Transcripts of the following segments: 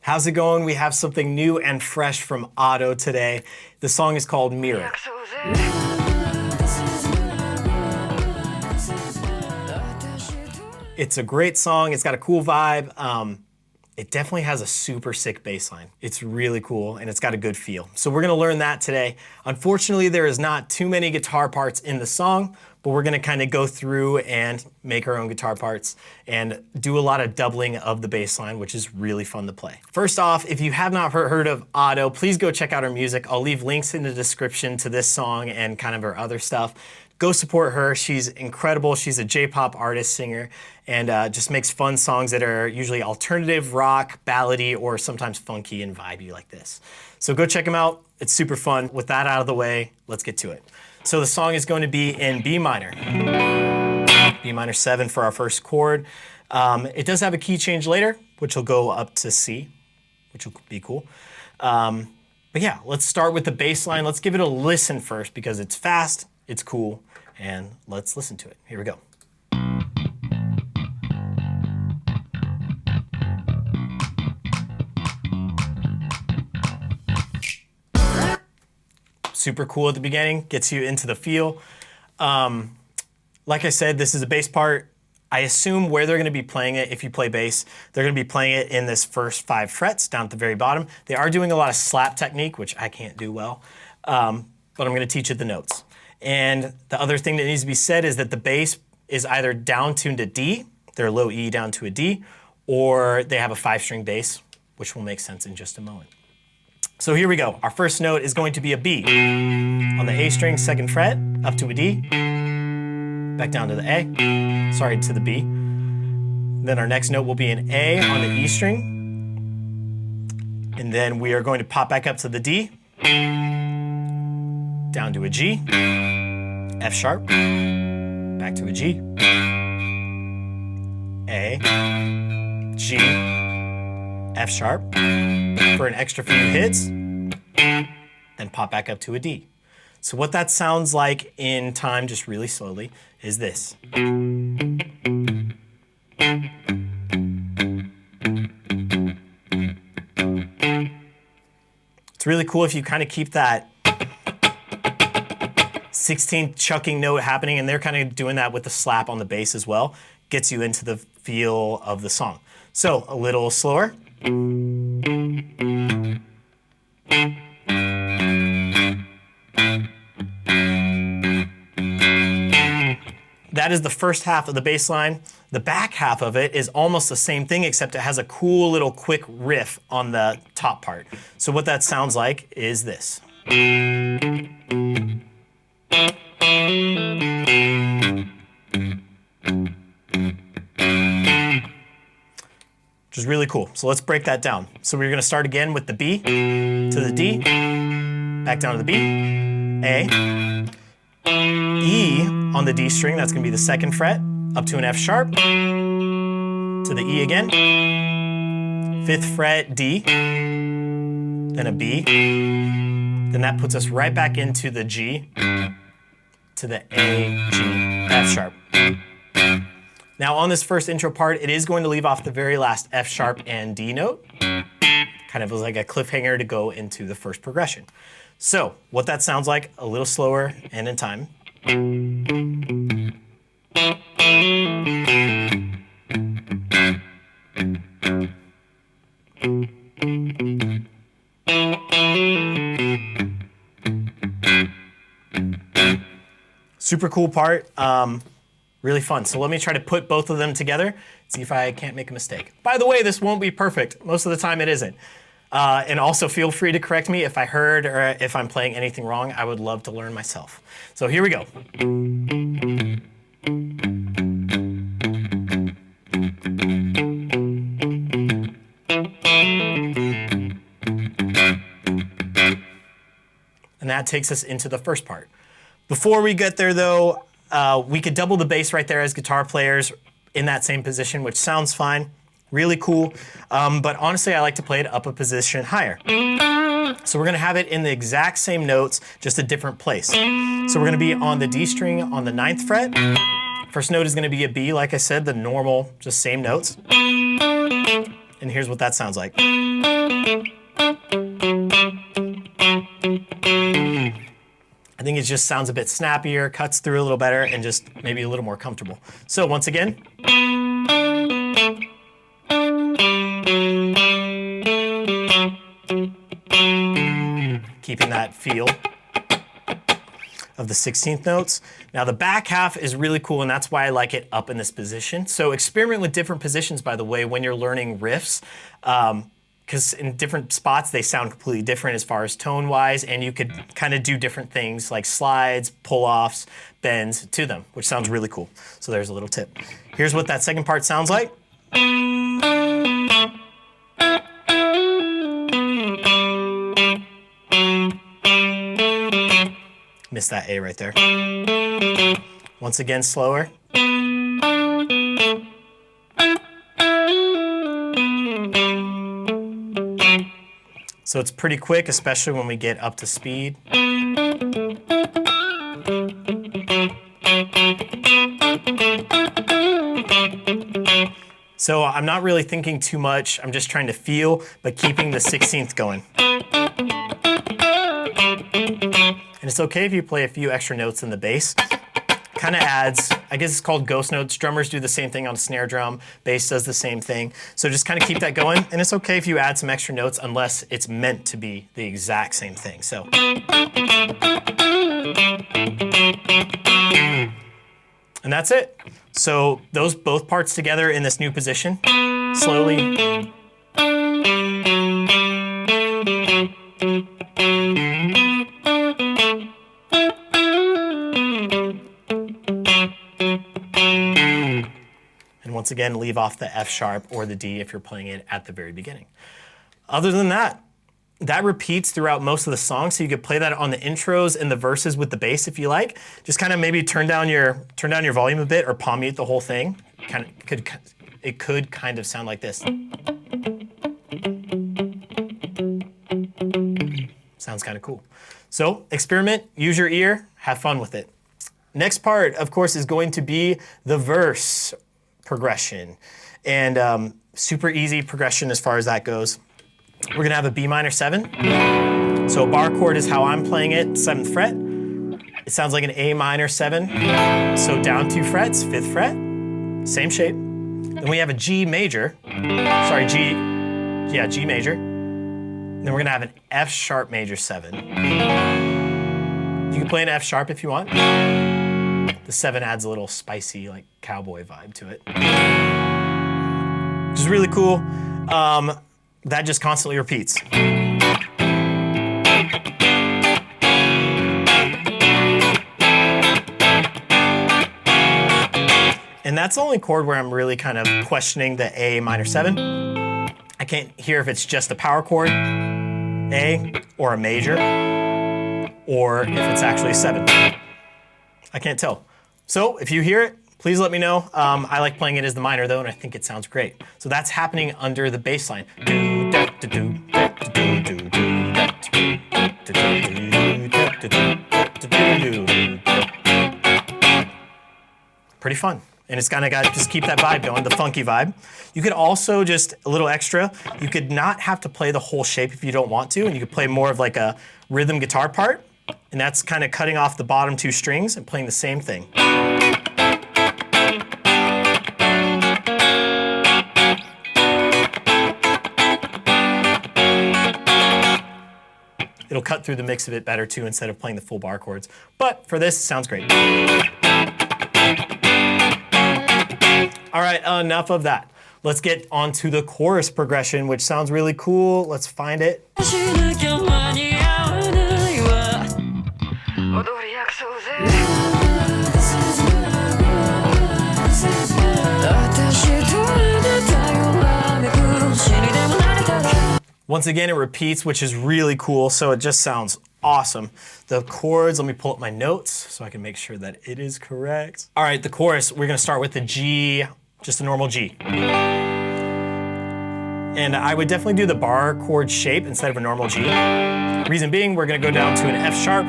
How's it going? We have something new and fresh from Otto today. The song is called Mirror. It's a great song. It's got a cool vibe. It definitely has a super sick bass line. It's really cool and it's got a good feel. So we're gonna learn that today. Unfortunately, there is not too many guitar parts in the song, but we're gonna kind of go through and make our own guitar parts and do a lot of doubling of the bass line, which is really fun to play. First off, if you have not heard of Otto, please go check out her music. I'll leave links in the description to this song and kind of her other stuff. Go support her. She's incredible. She's a J-pop artist, singer, and just makes fun songs that are usually alternative, rock, ballady, or sometimes funky and vibey like this. So go check them out. It's super fun. With that out of the way, let's get to it. So the song is going to be in B minor. B minor 7 for our first chord. It does have a key change later, which will go up to C, which will be cool. But yeah, let's start with the bass line. Let's give it a listen first because it's fast, it's cool, and let's listen to it. Here we go. Super cool at the beginning, gets you into the feel. Like I said, this is a bass part. I assume where they're gonna be playing it, if you play bass, they're gonna be playing it in this first 5 frets down at the very bottom. They are doing a lot of slap technique, which I can't do well, but I'm gonna teach you the notes. And the other thing that needs to be said is that the bass is either down tuned to D, their low E down to a D, or they have a 5-string bass, which will make sense in just a moment. So here we go. Our first note is going to be a B. On the A string, 2nd fret, up to a D, back down to the A, sorry, to the B. Then our next note will be an A on the E string. And then we are going to pop back up to the D, down to a G, F sharp, back to a G, A, G, F sharp, for an extra few hits, then pop back up to a D. So what that sounds like in time, just really slowly, is this. It's really cool if you kind of keep that 16th chucking note happening, and they're kind of doing that with the slap on the bass as well. Gets you into the feel of the song. So a little slower. That is the first half of the bass line. The back half of it is almost the same thing, except it has a cool little quick riff on the top part. So what that sounds like is this. Which is really cool. So let's break that down. So we're gonna start again with the B to the D, back down to the B, A, E on the D string, that's gonna be the 2nd fret, up to an F sharp, to the E again, 5th fret, D, then a B, then that puts us right back into the G, to the A, G, F sharp. Now on this first intro part, it is going to leave off the very last F sharp and D note, kind of like a cliffhanger to go into the first progression. So what that sounds like, a little slower and in time. Super cool part, really fun. So let me try to put both of them together, see if I can't make a mistake. By the way, this won't be perfect. Most of the time it isn't. And also feel free to correct me if I heard or if I'm playing anything wrong. I would love to learn myself. So here we go. And that takes us into the first part. Before we get there though, we could double the bass right there as guitar players in that same position, which sounds fine, really cool. But honestly, I like to play it up a position higher. So we're gonna have it in the exact same notes, just a different place. So we're gonna be on the D string on the 9th fret. First note is gonna be a B, like I said, the normal, just same notes. And here's what that sounds like. I think it just sounds a bit snappier, cuts through a little better, and just maybe a little more comfortable. So once again. Keeping that feel of the 16th notes. Now the back half is really cool, and that's why I like it up in this position. So experiment with different positions, by the way, when you're learning riffs, because in different spots they sound completely different as far as tone-wise, and you could kind of do different things like slides, pull-offs, bends to them, which sounds really cool. So there's a little tip. Here's what that second part sounds like. Missed that A right there. Once again, slower. So it's pretty quick, especially when we get up to speed. So I'm not really thinking too much. I'm just trying to feel, but keeping the 16th going. And it's okay if you play a few extra notes in the bass. Kind of adds, I guess it's called ghost notes. Drummers do the same thing on a snare drum. Bass does the same thing. So just kind of keep that going. And it's okay if you add some extra notes unless it's meant to be the exact same thing. So. And that's it. So those both parts together in this new position, slowly. And once again, leave off the F sharp or the D if you're playing it at the very beginning. Other than that, that repeats throughout most of the song, so you could play that on the intros and the verses with the bass if you like. Just kind of maybe turn down your volume a bit or palm mute the whole thing. It could kind of sound like this. Sounds kind of cool. So experiment, use your ear, have fun with it. Next part, of course, is going to be the verse progression. And super easy progression as far as that goes. We're gonna have a B minor 7. So bar chord is how I'm playing it, 7th fret. It sounds like an A minor 7. So down 2 frets, 5th fret, same shape. Then we have a G major, G major. Then we're gonna have an F sharp major 7. You can play an F sharp if you want. The 7 adds a little spicy, like cowboy vibe to it, which is really cool. That just constantly repeats. And that's the only chord where I'm really kind of questioning the A minor 7. I can't hear if it's just a power chord, A, or a major, or if it's actually a 7. I can't tell. So if you hear it, please let me know. I like playing it as the minor though, and I think it sounds great. So that's happening under the bass line. Pretty fun. And it's kind of got to just keep that vibe going, the funky vibe. You could also, just a little extra, you could not have to play the whole shape if you don't want to, and you could play more of like a rhythm guitar part, and that's kind of cutting off the bottom 2 strings and playing the same thing. It'll cut through the mix a bit better too instead of playing the full bar chords. But for this, it sounds great. All right, enough of that. Let's get on to the chorus progression, which sounds really cool. Let's find it. Once again, it repeats, which is really cool, so it just sounds awesome. The chords, let me pull up my notes so I can make sure that it is correct. All right, the chorus, we're gonna start with the G, just a normal G. And I would definitely do the bar chord shape instead of a normal G. Reason being, we're gonna go down to an F sharp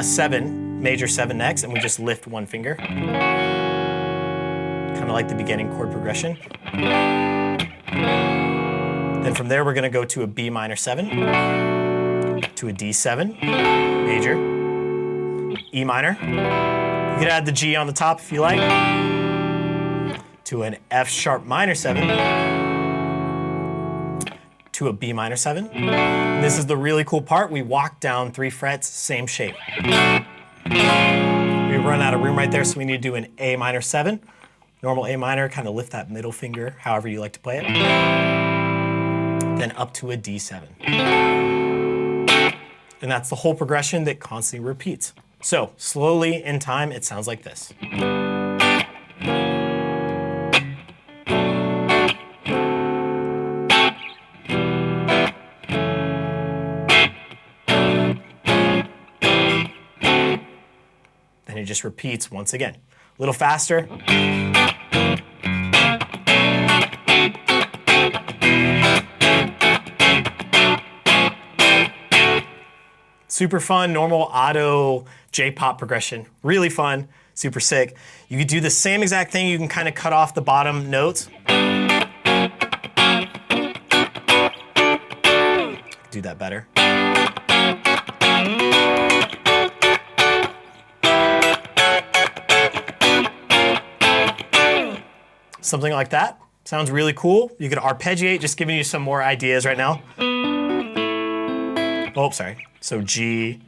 7, major 7 next, and we just lift 1 finger. Kind of like the beginning chord progression. Then from there, we're gonna go to a B minor 7, to a D7, major, E minor. You could add the G on the top if you like, to an F sharp minor 7, to a B minor 7. And this is the really cool part. We walk down 3 frets, same shape. We run out of room right there, so we need to do an A minor 7. Normal A minor, kind of lift that middle finger, however you like to play it. Then up to a D7. And that's the whole progression that constantly repeats. So slowly in time, it sounds like this. Then it just repeats once again. A little faster. Super fun, normal auto J-pop progression. Really fun, super sick. You could do the same exact thing. You can kind of cut off the bottom notes. Do that better. Something like that. Sounds really cool. You could arpeggiate, just giving you some more ideas right now. Oh, sorry. So G.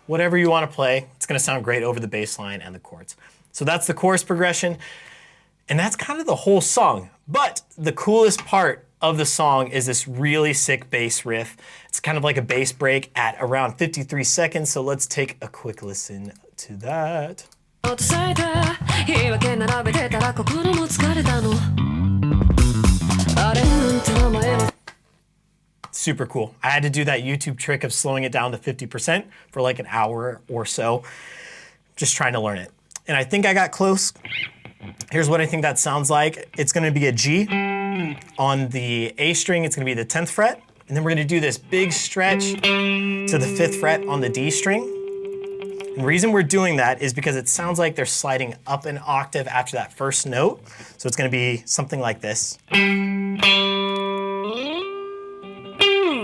Whatever you want to play, it's going to sound great over the bass line and the chords. So that's the chorus progression, and that's kind of the whole song. But the coolest part of the song is this really sick bass riff. It's kind of like a bass break at around 53 seconds, so let's take a quick listen to that. Super cool. I had to do that YouTube trick of slowing it down to 50% for like an hour or so, just trying to learn it. And I think I got close. Here's what I think that sounds like. It's gonna be a G. On the A string, it's gonna be the 10th fret. And then we're gonna do this big stretch to the 5th fret on the D string. And the reason we're doing that is because it sounds like they're sliding up an octave after that first note. So it's gonna be something like this.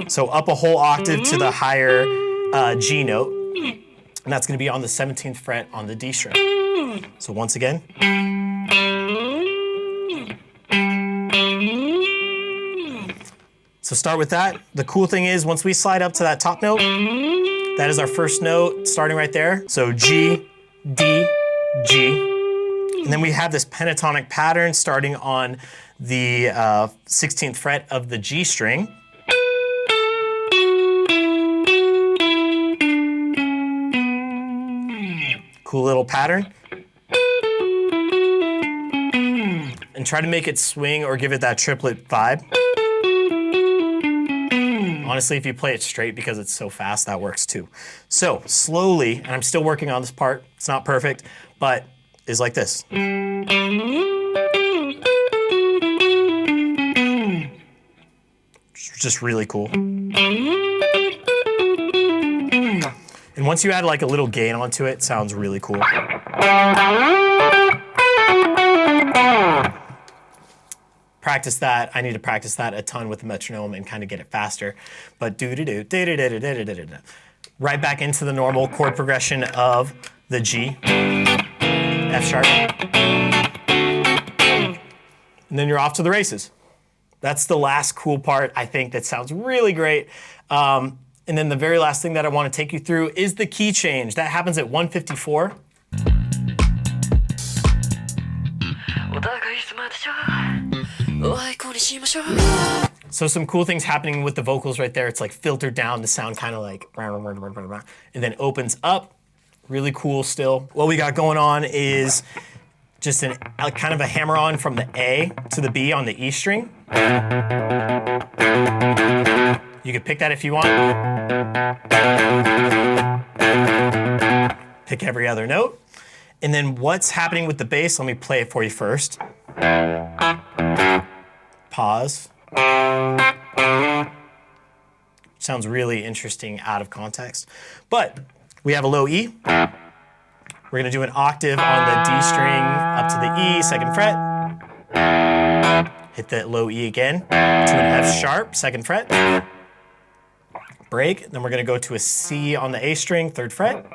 So up a whole octave to the higher G note. And that's gonna be on the 17th fret on the D string. So once again. So start with that. The cool thing is once we slide up to that top note, that is our first note starting right there. So G, D, G. And then we have this pentatonic pattern starting on the 16th fret of the G string. Cool little pattern. And try to make it swing or give it that triplet vibe. Honestly, if you play it straight because it's so fast, that works too. So slowly, and I'm still working on this part, it's not perfect, but it's like this. Just really cool. And once you add like a little gain onto it, it sounds really cool. Practice that. I need to practice that a ton with the metronome and kind of get it faster. But right back into the normal chord progression of the G, F sharp. And then you're off to the races. That's the last cool part, I think, that sounds really great. And then the very last thing that I want to take you through is the key change. That happens at 154. So some cool things happening with the vocals right there. It's like filtered down to sound kind of like, and then opens up. Really cool still. What we got going on is just kind of a hammer on from the A to the B on the E string. You could pick that if you want. Pick every other note. And then what's happening with the bass? Let me play it for you first. Pause. Sounds really interesting out of context. But we have a low E. We're gonna do an octave on the D string up to the E, 2nd fret. Hit that low E again to an F sharp, 2nd fret. Break, then we're gonna go to a C on the A string, 3rd fret.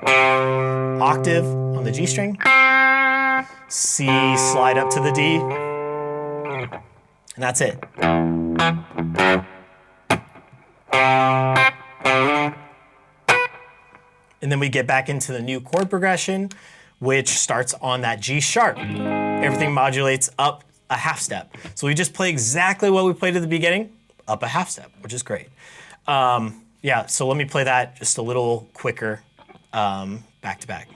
Octave on the G string. C, slide up to the D. And that's it. And then we get back into the new chord progression, which starts on that G sharp. Everything modulates up a half step. So we just play exactly what we played at the beginning, up a half step, which is great. Yeah, so let me play that just a little quicker, back to back.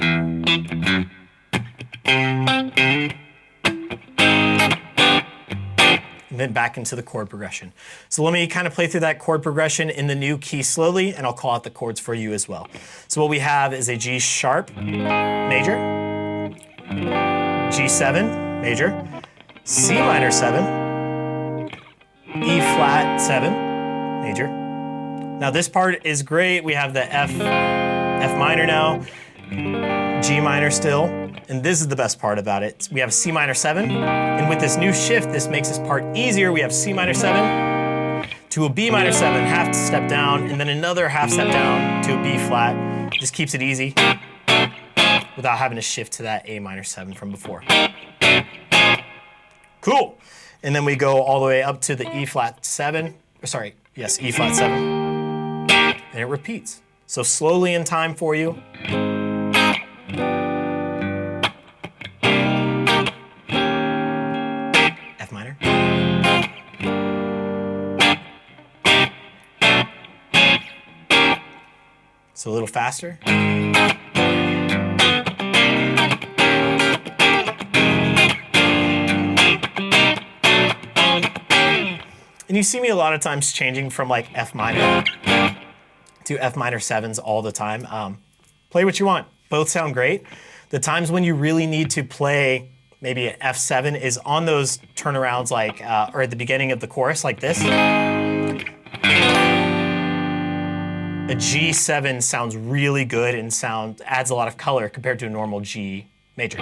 And then back into the chord progression. So let me kind of play through that chord progression in the new key slowly, and I'll call out the chords for you as well. So what we have is a G sharp major, G7 major, C minor 7, E flat 7 major. Now this part is great. We have the F minor now, G minor still, and this is the best part about it. We have C minor 7, and with this new shift, this makes this part easier. We have C minor 7 to a B minor 7, half step down, and then another half step down to a B flat. Just keeps it easy without having to shift to that A minor 7 from before. Cool. And then we go all the way up to the E flat 7, or sorry, yes, E flat 7, and it repeats. So slowly in time for you. F minor. So a little faster. And you see me a lot of times changing from like F minor to F minor 7s all the time. Play what you want. Both sound great. The times when you really need to play maybe an F7 is on those turnarounds like, or at the beginning of the chorus like this. A G7 sounds really good and adds a lot of color compared to a normal G major.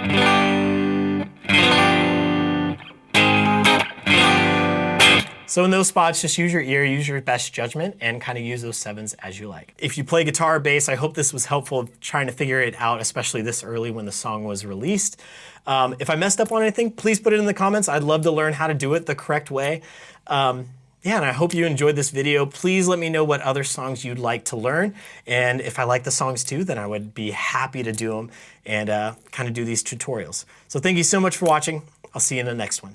So in those spots, just use your ear, use your best judgment, and kind of use those 7s as you like. If you play guitar or bass, I hope this was helpful trying to figure it out, especially this early when the song was released. If I messed up on anything, please put it in the comments. I'd love to learn how to do it the correct way. Yeah, and I hope you enjoyed this video. Please let me know what other songs you'd like to learn. And if I like the songs too, then I would be happy to do them and kind of do these tutorials. So thank you so much for watching. I'll see you in the next one.